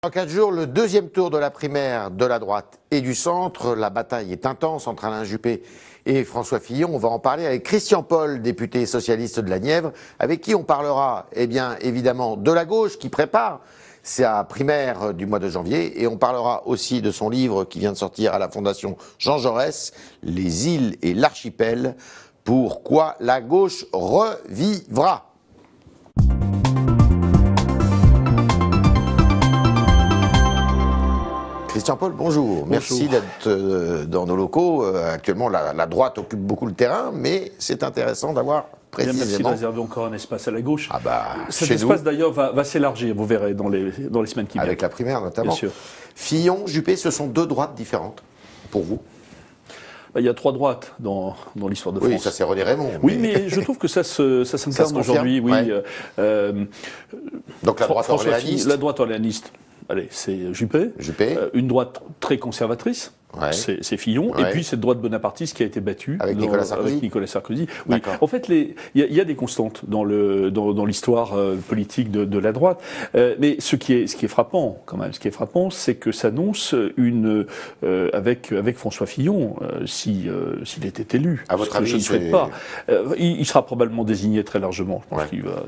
En 4 jours, le deuxième tour de la primaire de la droite et du centre. La bataille est intense entre Alain Juppé et François Fillon. On va en parler avec Christian Paul, député socialiste de la Nièvre, avec qui on parlera, eh bien, évidemment, de la gauche qui prépare sa primaire du mois de janvier. Et on parlera aussi de son livre qui vient de sortir à la Fondation Jean Jaurès, Les îles et l'archipel, pourquoi la gauche revivra. Christian Paul, bonjour. Merci d'être dans nos locaux. Actuellement, la droite occupe beaucoup le terrain, mais c'est intéressant d'avoir précisément... Merci de réserver encore un espace à la gauche. Ah bah, cet espace d'ailleurs va s'élargir, vous verrez, dans les semaines qui viennent. Avec la primaire notamment. Bien sûr. Fillon, Juppé, ce sont deux droites différentes pour vous? Il y a trois droites dans l'histoire de France. Oui, ça c'est René Raymond. Oui, mais je trouve que ça s'incarne aujourd'hui. Oui. Ouais. Donc la droite orléaniste. La droite orléaniste. Allez, c'est Juppé. Une droite très conservatrice, ouais. C'est Fillon. Ouais. Et puis cette droite bonapartiste qui a été battue avec Nicolas Sarkozy. Oui. En fait, il y a des constantes dans l'histoire politique de la droite. Mais ce qui est frappant, quand même, c'est que s'annonce avec François Fillon, s'il était élu. À votre avis, je ne souhaite pas. Il sera probablement désigné très largement. Je pense qu'il va.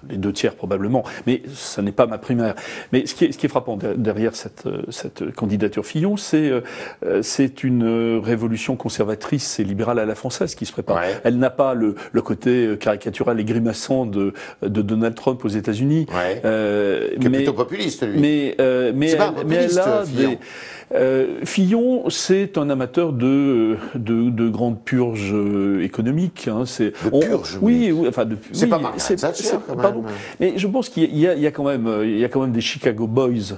Les 2 tiers probablement, mais ça n'est pas ma primaire. Mais ce qui est frappant derrière cette candidature Fillon, c'est une révolution conservatrice et libérale à la française qui se prépare. Ouais. Elle n'a pas le côté caricatural et grimaçant de Donald Trump aux États-Unis. Ouais. Qui est plutôt populiste, lui. Mais elle a Fillon. Fillon, c'est un amateur de grandes purges économiques. Hein. Purges. Oui, enfin c'est pas Margaret Thatcher, quand même. Pardon. Mais je pense qu'il y a quand même des Chicago Boys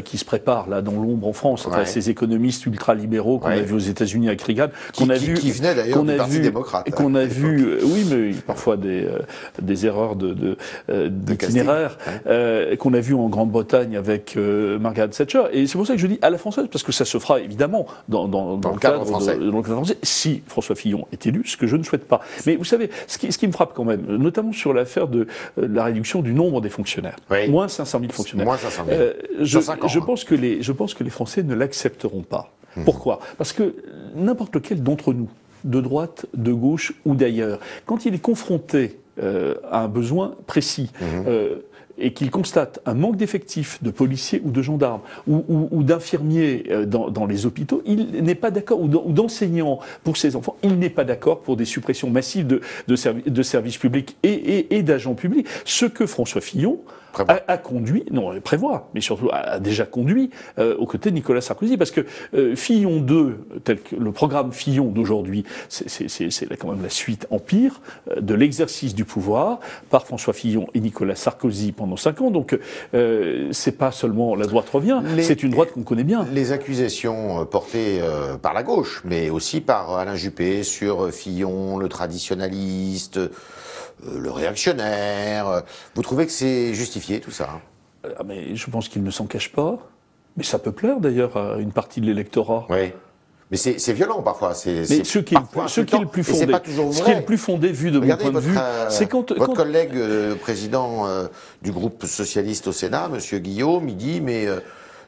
qui se préparent là dans l'ombre en France. Enfin, ces économistes ultra-libéraux qu'on a vus aux États-Unis avec Reagan, qui venaient d'ailleurs du Parti démocrate. Qu'on a vu, oui, mais parfois des erreurs d'itinéraire, qu'on a vu en Grande-Bretagne avec Margaret Thatcher. Et c'est pour ça que je dis à la française, parce que ça se fera évidemment dans le cadre français. Dans le cadre français, si François Fillon est élu, ce que je ne souhaite pas. Mais vous savez, ce qui me frappe quand même, notamment sur l'affaire de la réduction du nombre des fonctionnaires, moins 500 000 fonctionnaires. Moins 500 000. Je pense que les Français ne l'accepteront pas. Pourquoi ? Parce que n'importe lequel d'entre nous, de droite, de gauche ou d'ailleurs, quand il est confronté à un besoin précis, et qu'il constate un manque d'effectifs de policiers ou de gendarmes ou d'infirmiers dans les hôpitaux, il n'est pas d'accord, ou d'enseignants pour ses enfants, il n'est pas d'accord pour des suppressions massives de services publics et d'agents publics. Ce que François Fillon a conduit, non, prévoit, mais surtout a déjà conduit aux côtés de Nicolas Sarkozy, parce que Fillon 2, tel que le programme Fillon d'aujourd'hui, c'est quand même la suite empire de l'exercice du pouvoir par François Fillon et Nicolas Sarkozy pendant 5 ans. Donc c'est pas seulement la droite revient, c'est une droite qu'on connaît bien. Les accusations portées par la gauche, mais aussi par Alain Juppé sur Fillon, le traditionnaliste, le réactionnaire. Vous trouvez que c'est justifié tout ça? Mais je pense qu'il ne s'en cache pas. Mais ça peut plaire d'ailleurs à une partie de l'électorat. Oui. Mais c'est violent parfois. Mais ce qui est le plus fondé, vu de mon point de vue, c'est votre collègue président du groupe socialiste au Sénat, Monsieur Guillaume, il dit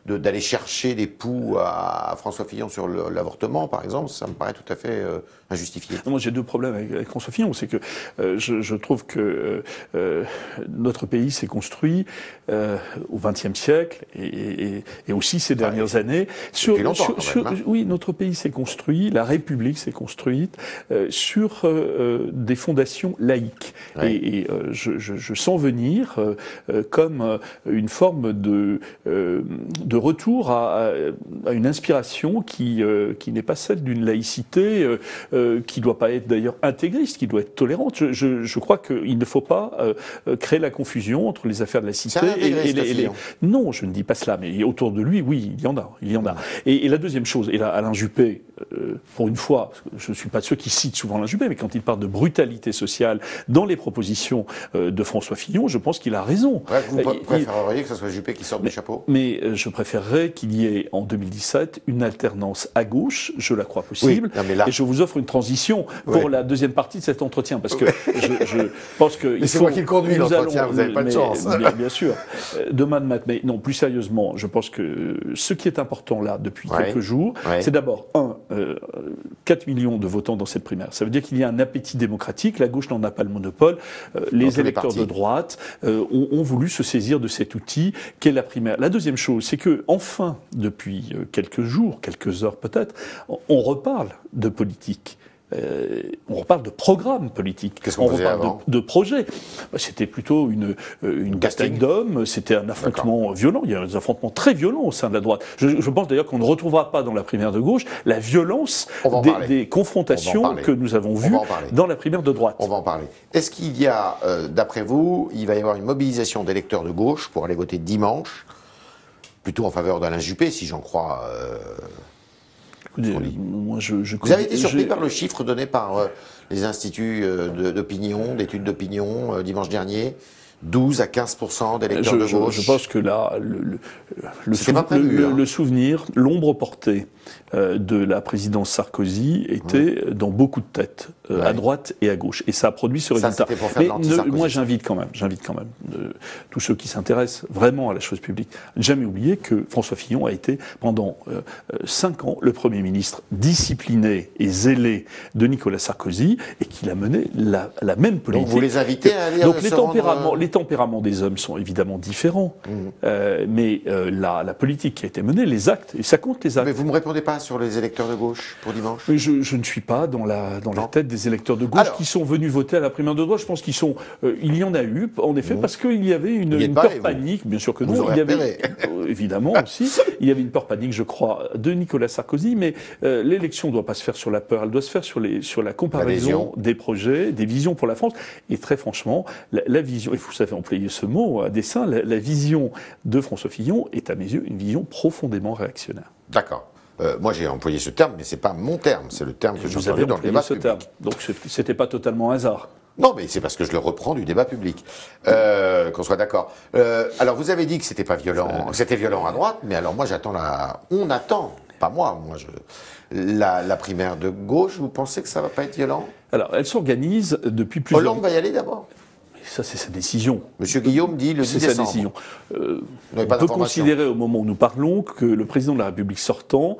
d'aller chercher des poux à François Fillon sur l'avortement, par exemple, ça me paraît tout à fait injustifié. Moi, j'ai 2 problèmes avec François Fillon. C'est que je trouve que notre pays s'est construit au XXe siècle et aussi ces dernières années. Oui, notre pays s'est construit, la République s'est construite sur des fondations laïques. Ouais. Et je sens venir comme une forme de retour à une inspiration qui n'est pas celle d'une laïcité qui doit pas être d'ailleurs intégriste, qui doit être tolérante. Je crois qu'il ne faut pas créer la confusion entre les affaires de la cité et les... Non, je ne dis pas cela, mais autour de lui, oui, il y en a. Et la deuxième chose, et là, Alain Juppé pour une fois, je ne suis pas de ceux qui citent souvent Alain Juppé, mais quand il parle de brutalité sociale dans les propositions de François Fillon, je pense qu'il a raison. Ouais, vous préféreriez que ce soit Juppé qui sorte du chapeau? Mais je préférerais qu'il y ait en 2017 une alternance à gauche, je la crois possible, oui, non, mais là... et je vous offre une transition pour la deuxième partie de cet entretien, parce que je pense que... Mais c'est moi qui le conduis, l'entretien, vous n'avez pas de chance. Bien sûr. Demain de matin, mais non, plus sérieusement, je pense que ce qui est important là, depuis quelques jours, c'est d'abord, 4 millions de votants dans cette primaire. Ça veut dire qu'il y a un appétit démocratique, la gauche n'en a pas le monopole, les électeurs de droite ont voulu se saisir de cet outil qu'est la primaire. La deuxième chose, c'est que, enfin, depuis quelques jours, quelques heures peut-être, on reparle de politique. On reparle de programme politique. Qu'est-ce qu'on faisait avant ? De projet. C'était plutôt une bataille d'hommes, c'était un affrontement violent. Il y a des affrontements très violents au sein de la droite. Je pense d'ailleurs qu'on ne retrouvera pas dans la primaire de gauche la violence des confrontations que nous avons vues dans la primaire de droite. On va en parler. Est-ce qu'il y a, d'après vous, il va y avoir une mobilisation d'électeurs de gauche pour aller voter dimanche, plutôt en faveur d'Alain Juppé, si j'en crois... Moi, vous avez été surpris par le chiffre donné par les instituts d'opinion, d'études d'opinion, dimanche dernier, 12 à 15% d'électeurs de gauche. Je pense que là, le souvenir, l'ombre portée de la présidence Sarkozy était dans beaucoup de têtes, à droite et à gauche. Et ça a produit ce résultat. Pour faire moi, j'invite quand même tous ceux qui s'intéressent vraiment à la chose publique, ne jamais oublier que François Fillon a été pendant 5 ans le Premier ministre discipliné et zélé de Nicolas Sarkozy et qu'il a mené la même politique. Donc vous les invitez à aller Donc les tempéraments des hommes sont évidemment différents, mais la politique qui a été menée, les actes, et ça compte les actes. Mais vous ne me répondez pas sur les électeurs de gauche pour dimanche? Mais je ne suis pas dans la tête des électeurs de gauche qui sont venus voter à la primaire de droite. Je pense qu'ils sont... il y en a eu, en effet, parce qu'il y avait une peur panique, bien sûr que non. Il y avait, évidemment aussi, il y avait une peur panique, je crois, de Nicolas Sarkozy, mais l'élection ne doit pas se faire sur la peur, elle doit se faire sur la comparaison des projets, des visions pour la France. Et très franchement, la vision, et vous savez employer ce mot à dessein, la vision de François Fillon est à mes yeux une vision profondément réactionnaire. D'accord. Moi, j'ai employé ce terme, mais c'est pas mon terme, c'est le terme que j'ai entendu dans le débat public. Donc, c'était pas totalement un hasard. Non, mais c'est parce que je le reprends du débat public. Qu'on soit d'accord. Alors, vous avez dit que c'était pas violent, que c'était violent à droite, mais alors moi, on attend, pas moi, la primaire de gauche. Vous pensez que ça va pas être violent? Alors, elle s'organise depuis plusieurs... Hollande va y aller d'abord. Ça, c'est sa décision. Monsieur Guillaume dit le 10 décembre. C'est sa décision. On peut considérer au moment où nous parlons que le président de la République sortant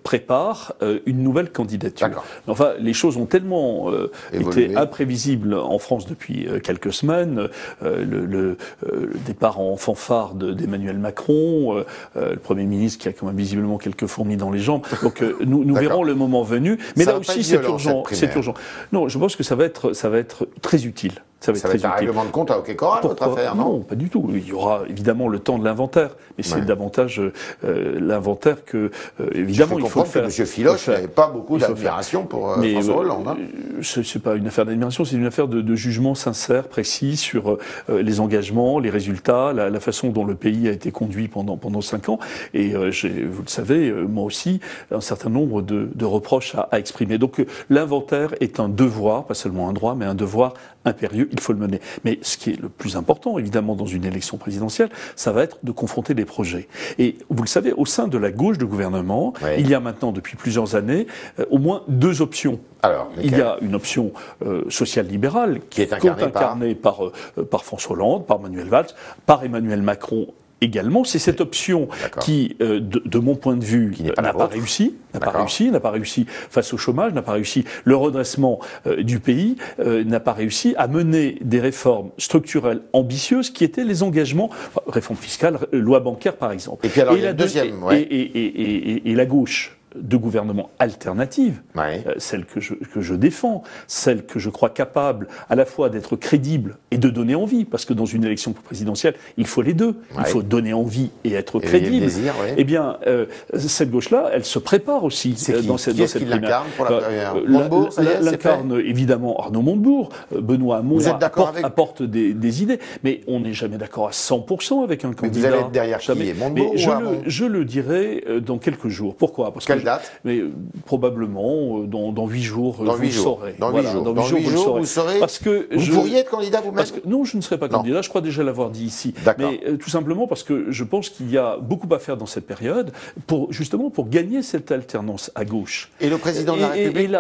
prépare une nouvelle candidature. Mais enfin, les choses ont tellement été imprévisibles en France depuis quelques semaines. Le départ en fanfare d'Emmanuel Macron, le Premier ministre qui a quand même visiblement quelques fourmis dans les jambes. Donc nous verrons le moment venu. Mais là aussi, c'est urgent. Non, je pense que ça va être très utile. Ça va être un règlement de compte à Hockey-Coral, votre affaire, non? Non, pas du tout. Il y aura évidemment le temps de l'inventaire, mais c'est davantage l'inventaire que, évidemment, il faut le faire. Que M. Filoche n'avait pas beaucoup d'admiration pour François Hollande. C'est pas une affaire d'admiration, c'est une affaire de jugement sincère, précis sur les engagements, les résultats, la façon dont le pays a été conduit pendant 5 ans. Et j'ai, vous le savez, moi aussi, un certain nombre de reproches à exprimer. Donc l'inventaire est un devoir, pas seulement un droit, mais un devoir impérieux, il faut le mener. Mais ce qui est le plus important, évidemment, dans une élection présidentielle, ça va être de confronter des projets. Et vous le savez, au sein de la gauche de gouvernement, il y a maintenant, depuis plusieurs années, au moins 2 options. Alors, il y a une option social-libérale qui est incarnée par François Hollande, par Manuel Valls, par Emmanuel Macron également. C'est cette option qui, de mon point de vue, n'a pas réussi face au chômage, n'a pas réussi le redressement du pays, n'a pas réussi à mener des réformes structurelles ambitieuses qui étaient les engagements, réforme fiscale, loi bancaire par exemple. Et puis alors, il y a le deuxième, et la gauche de gouvernement alternative, celle que je défends, celle que je crois capable à la fois d'être crédible et de donner envie, parce que dans une élection présidentielle, il faut les deux. Il faut donner envie et être crédible. Eh bien, cette gauche-là, elle se prépare aussi dans cette primaire. L'incarne pour la première Montebourg, l'incarne évidemment Arnaud Montebourg, Benoît Hamon apporte des idées, mais on n'est jamais d'accord à 100% avec un candidat. Mais vous allez être derrière qui? Montebourg ou Hamon? Je le dirai dans quelques jours. Pourquoi? Parce que date? Mais probablement dans 8 jours, Dans vous 8 le jours. saurez. Dans 8 Voilà, jours. Dans Dans 8 jours, vous saurez. Parce que vous pourriez être candidat vous-même? Non, je ne serai pas candidat. Je crois déjà l'avoir dit ici. D'accord. Mais tout simplement parce que je pense qu'il y a beaucoup à faire dans cette période justement pour gagner cette alternance à gauche. Et le président de la République?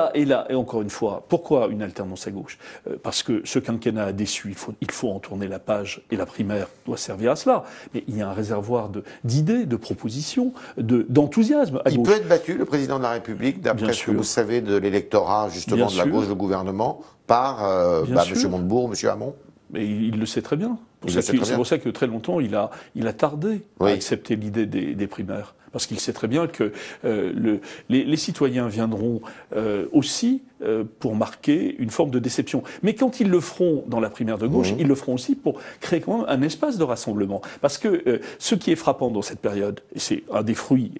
Et encore une fois, pourquoi une alternance à gauche? Parce que ce quinquennat a déçu, il faut en tourner la page, et la primaire doit servir à cela. Mais il y a un réservoir d'idées, de propositions, d'enthousiasme à gauche. Il peut être battu, le président de la République, d'après ce que vous savez de l'électorat, justement, de la gauche, du gouvernement, par M. Montebourg, M. Hamon? Mais il le sait très bien. C'est pour ça que très longtemps, il a tardé à accepter l'idée des primaires. Parce qu'il sait très bien que les citoyens viendront aussi pour marquer une forme de déception. Mais quand ils le feront dans la primaire de gauche, ils le feront aussi pour créer quand même un espace de rassemblement. Parce que ce qui est frappant dans cette période, et c'est un des fruits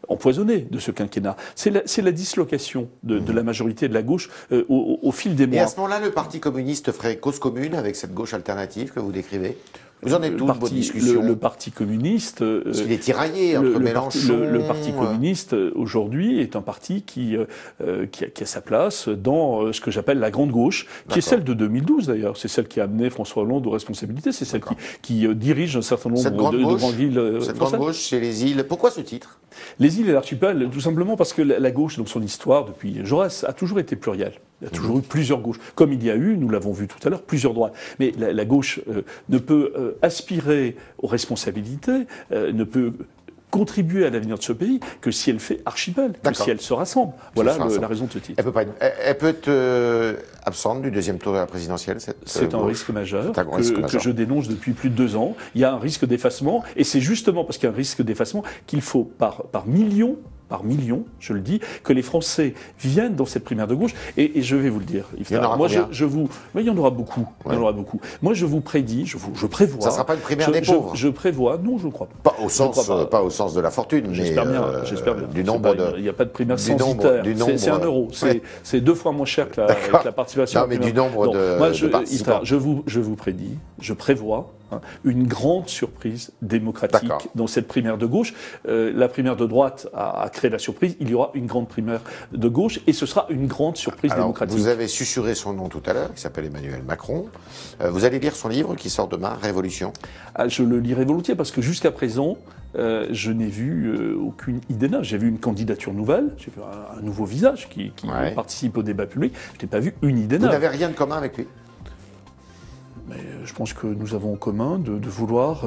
empoisonnés de ce quinquennat, c'est la dislocation de la majorité de la gauche au fil des mois. Et à ce moment-là, le Parti communiste ferait cause commune avec cette gauche alternative que vous décrivez? Vous en êtes tous de votre discussion? Le Parti communiste... Parce qu'il est tiraillé entre Mélenchon... Le Parti communiste, aujourd'hui, est un parti qui a sa place dans ce que j'appelle la grande gauche, qui est celle de 2012, d'ailleurs. C'est celle qui a amené François Hollande aux responsabilités. C'est celle qui dirige un certain nombre de grandes villes. Cette grande gauche, c'est les îles. Pourquoi ce titre? Les îles et l'archipel, tout simplement parce que la gauche, dans son histoire, depuis Jaurès, a toujours été plurielle. Il y a toujours eu plusieurs gauches. Comme il y a eu, nous l'avons vu tout à l'heure, plusieurs droites. Mais la gauche ne peut aspirer aux responsabilités, ne peut contribuer à l'avenir de ce pays que si elle fait archipel, que si elle se rassemble. Voilà la raison de ce titre. Elle peut être absente du deuxième tour de la présidentielle. C'est un risque majeur que je dénonce depuis plus de 2 ans. Il y a un risque d'effacement, et c'est justement parce qu'il y a un risque d'effacement qu'il faut par millions, je le dis, que les Français viennent dans cette primaire de gauche. Et je vais vous le dire, il y en aura combien? Mais il y en aura beaucoup. Il y en aura beaucoup. Moi, je vous prédis, je prévois. Ça ne sera pas une primaire des pauvres? Je prévois, non, je ne crois pas. Pas au sens de la fortune, mais j'espère bien. Du nombre de... Il n'y a pas de primaire censitaire. C'est 1 euro. C'est 2 fois moins cher que la participation. Non, mais du nombre de participants. Je vous prédis, je prévois une grande surprise démocratique dans cette primaire de gauche. La primaire de droite a créé la surprise. Il y aura une grande primaire de gauche et ce sera une grande surprise démocratique. Vous avez susurré son nom tout à l'heure, qui s'appelle Emmanuel Macron. Vous allez lire son livre qui sort demain, Révolution? Je le lirai volontiers parce que jusqu'à présent, je n'ai vu aucune idée neuve. J'ai vu une candidature nouvelle, j'ai vu un nouveau visage qui participe au débat public. Je n'ai pas vu une idée neuve. Vous n'avez rien de commun avec lui? Mais je pense que nous avons en commun de vouloir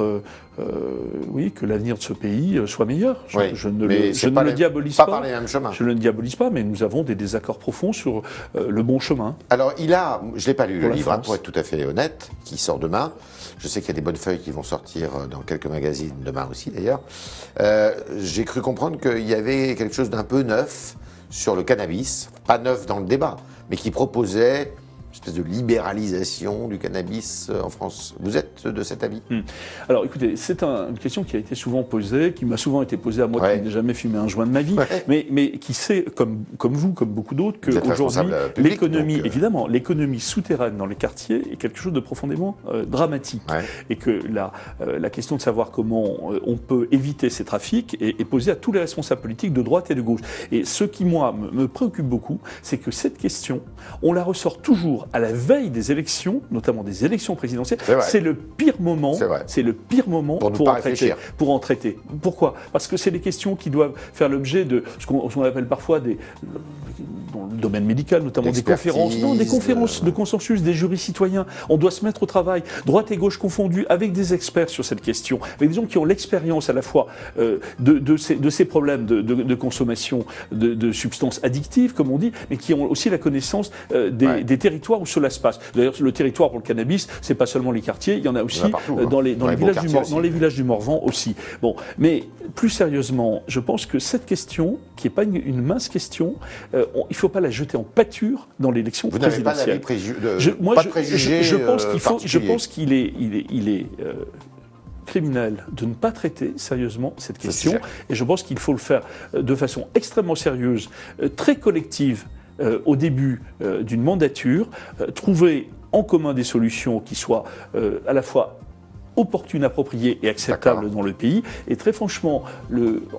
que l'avenir de ce pays soit meilleur. Je ne le diabolise pas. Par les mêmes chemins. Je ne le diabolise pas, mais nous avons des désaccords profonds sur le bon chemin. Alors, je ne l'ai pas lu, le livre, pour être tout à fait honnête, qui sort demain. Je sais qu'il y a des bonnes feuilles qui vont sortir dans quelques magazines demain aussi, d'ailleurs. J'ai cru comprendre qu'il y avait quelque chose d'un peu neuf sur le cannabis. Pas neuf dans le débat, mais qui proposait une espèce de libéralisation du cannabis en France. Vous êtes de cet avis? Alors écoutez, c'est une question qui a été souvent posée, qui m'a souvent été posée à moi qui n'ai jamais fumé un joint de ma vie, mais qui sait, comme vous, comme beaucoup d'autres, qu'aujourd'hui, l'économie, évidemment, l'économie souterraine dans les quartiers est quelque chose de profondément dramatique. Et que la question de savoir comment on peut éviter ces trafics est posée à tous les responsables politiques de droite et de gauche. Et ce qui, moi, me préoccupe beaucoup, c'est que cette question, on la ressort toujours à la veille des élections, notamment des élections présidentielles. C'est le pire moment. C'est le pire moment pour en traiter. Pourquoi? Parce que c'est des questions qui doivent faire l'objet de ce qu'on appelle parfois dans le domaine médical, notamment des conférences. Non, des conférences de consensus, des jurys citoyens. On doit se mettre au travail, droite et gauche confondues, avec des experts sur cette question, avec des gens qui ont l'expérience à la fois de ces problèmes de consommation de substances addictives, comme on dit, mais qui ont aussi la connaissance des territoires où cela se passe. D'ailleurs, le territoire pour le cannabis, c'est pas seulement les quartiers, il y en a aussi dans les villages du Morvan aussi. Bon, mais plus sérieusement, je pense que cette question, qui n'est pas une mince question, il ne faut pas la jeter en pâture dans l'élection présidentielle. Vous n'avez pas préjugé je pense qu'il est criminel de ne pas traiter sérieusement cette question, et je pense qu'il faut le faire de façon extrêmement sérieuse, très collective, au début d'une mandature, trouver en commun des solutions qui soient à la fois opportune, appropriée et acceptable dans le pays. Et très franchement,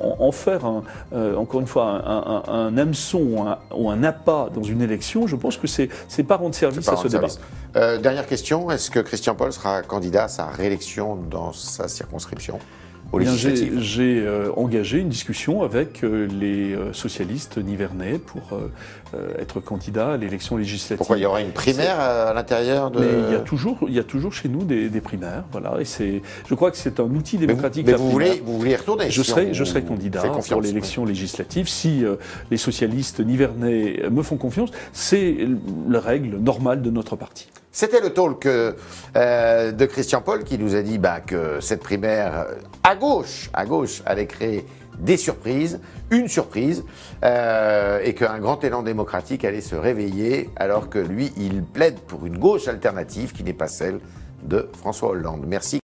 en faire encore une fois un hameçon ou un appât dans une élection, je pense que c'est pas rendre service à ce débat. Dernière question, est-ce que Christian Paul sera candidat à sa réélection dans sa circonscription aux législatives ? J'ai engagé une discussion avec les socialistes nivernais pour être candidat à l'élection législative. Pourquoi il y aura une primaire à l'intérieur de... Mais il y a toujours chez nous des primaires, voilà. Et je crois que c'est un outil démocratique. Mais vous voulez y retourner? Je serai candidat pour l'élection législative si les socialistes nivernais me font confiance. C'est la règle normale de notre parti. C'était le talk de Christian Paul qui nous a dit que cette primaire à gauche allait créer des surprises, une surprise, et qu'un grand élan démocratique allait se réveiller, alors que lui, il plaide pour une gauche alternative qui n'est pas celle de François Hollande. Merci.